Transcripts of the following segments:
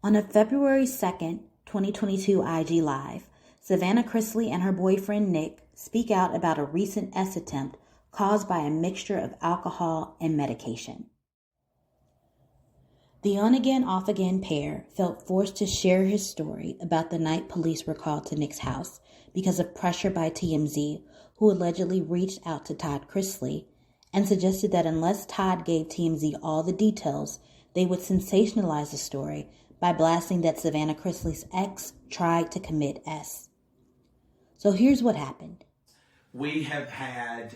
On a February 2nd, 2022 IG Live, Savannah Chrisley and her boyfriend Nick speak out about a recent S attempt caused by a mixture of alcohol and medication. The on-again, off-again pair felt forced to share his story about the night police were called to Nick's house because of pressure by TMZ, who allegedly reached out to Todd Chrisley and suggested that unless Todd gave TMZ all the details, they would sensationalize the story by blasting that Savannah Chrisley's ex tried to commit S. So here's what happened. We have had,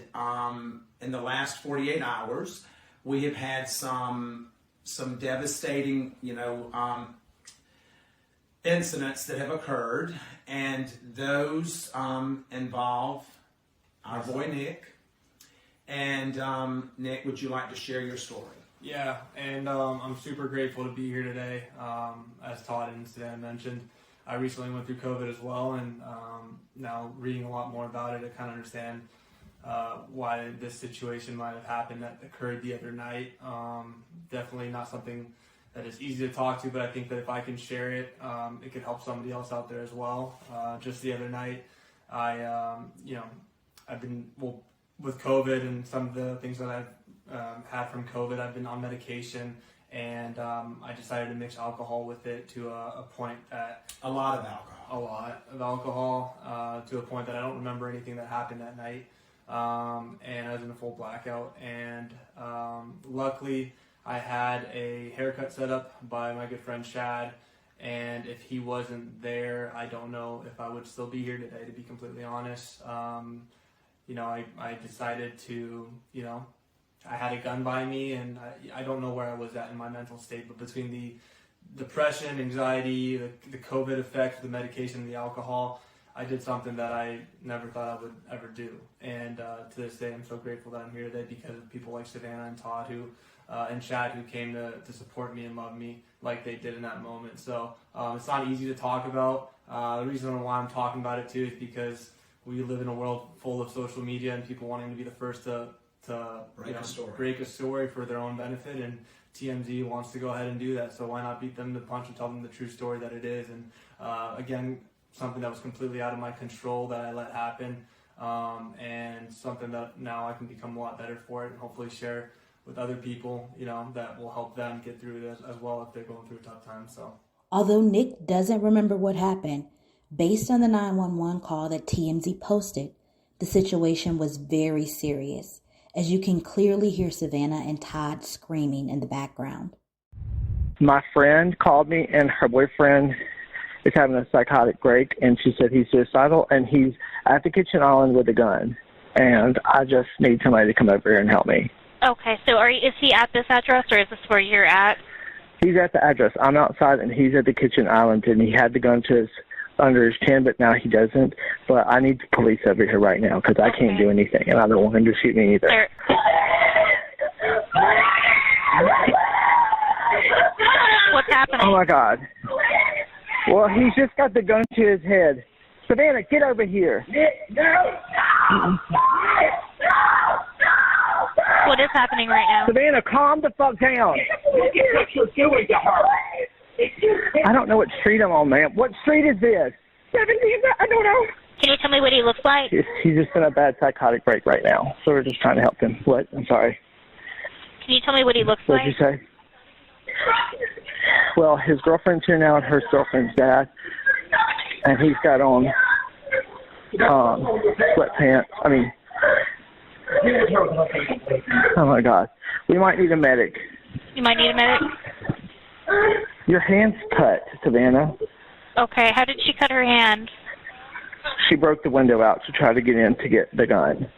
in the last 48 hours, we have had some devastating, incidents that have occurred, and those involve our boy Nick. And Nick, would you like to share your story? Yeah, and I'm super grateful to be here today. As Todd and Savannah mentioned, I recently went through COVID as well, and now reading a lot more about it, I kind of understand why this situation might have happened that occurred the other night. Definitely not something that is easy to talk to, but I think that if I can share it, it could help somebody else out there as well. Just the other night, I've been, with COVID and some of the things that I've had from COVID, I've been on medication, and I decided to mix alcohol with it to a point that... A lot of alcohol, to a point that I don't remember anything that happened that night. And I was in a full blackout, and luckily I had a haircut set up by my good friend Shad, and if he wasn't there, I don't know if I would still be here today, to be completely honest. I decided to, I had a gun by me, and I don't know where I was at in my mental state, but between the depression, anxiety, the COVID effect, the medication, the alcohol, I did something that I never thought I would ever do. And to this day, I'm so grateful that I'm here today because of people like Savannah and Todd and Chad who came to support me and love me like they did in that moment. So it's not easy to talk about. The reason why I'm talking about it too is because we live in a world full of social media and people wanting to be the first to break a story for their own benefit, and TMZ wants to go ahead and do that. So why not beat them to the punch and tell them the true story that it is? And again, something that was completely out of my control that I let happen, and something that now I can become a lot better for it and hopefully share with other people, that will help them get through it as well if they're going through a tough time. So, although Nick doesn't remember what happened, based on the 911 call that TMZ posted, the situation was very serious, as you can clearly hear Savannah and Todd screaming in the background. My friend called me, and her boyfriend is having a psychotic break, and she said he's suicidal, and he's at the kitchen island with a gun, and I just need somebody to come over here and help me. Okay, so is he at this address, or is this where you're at? He's at the address. I'm outside, and he's at the kitchen island, and he had the gun under his chin, but now he doesn't. But I need the police over here right now because I can't do anything, and I don't want him to shoot me either. What's happening? Oh, my God. Well, he's just got the gun to his head. Savannah, get over here. What is happening right now? Savannah, calm the fuck down. What you're doing to her. I don't know what street I'm on, ma'am. What street is this? 70, I don't know. Can you tell me what he looks like? He's just in a bad psychotic break right now, so we're just trying to help him. What? I'm sorry. Can you tell me what he looks like? What did you say? Well, his girlfriend's here now, and her girlfriend's dad, and he's got on sweatpants. Oh, my God. We might need a medic. You might need a medic? Your hand's cut, Savannah. Okay. How did she cut her hand? She broke the window out to try to get in to get the gun.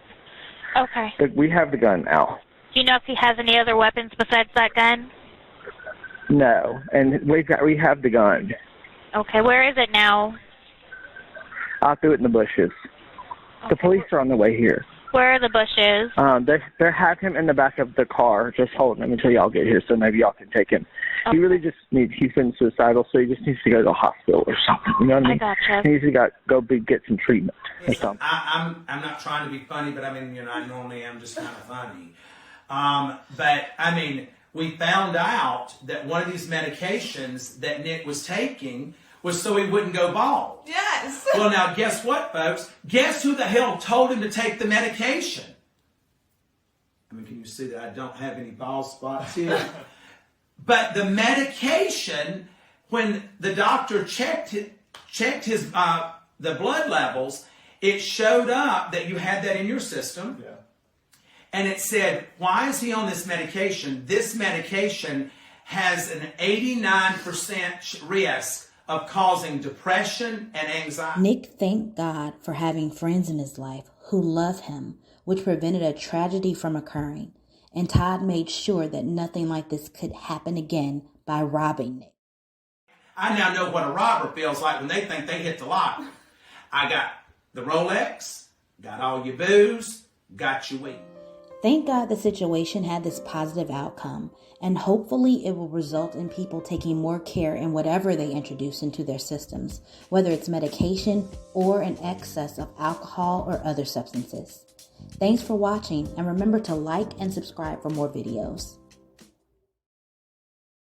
Okay. But we have the gun now. Do you know if he has any other weapons besides that gun? No, and we have the gun. Okay. Where is it now? I threw it in the bushes. Okay. The police are on the way here. Where are the bushes? They have him in the back of the car, just holding him until y'all get here, so maybe y'all can take him. Okay. He really just he's been suicidal, so he just needs to go to the hospital or something. You know what I mean? I gotcha. He needs to get some treatment or something. I'm not trying to be funny, but I normally am just kind of funny. But we found out that one of these medications that Nick was taking was so he wouldn't go bald. Yes. Well, now, guess what, folks? Guess who the hell told him to take the medication? I mean, can you see that I don't have any bald spots here? But the medication, when the doctor checked his the blood levels, it showed up that you had that in your system. Yeah. And it said, why is he on this medication? This medication has an 89% risk of causing depression and anxiety. Nick thanked God for having friends in his life who love him, which prevented a tragedy from occurring. And Todd made sure that nothing like this could happen again by robbing Nick. I now know what a robber feels like when they think they hit the lock. I got the Rolex, got all your booze, got your weed. Thank God the situation had this positive outcome, and hopefully it will result in people taking more care in whatever they introduce into their systems, whether it's medication or an excess of alcohol or other substances. Thanks for watching, and remember to like and subscribe for more videos.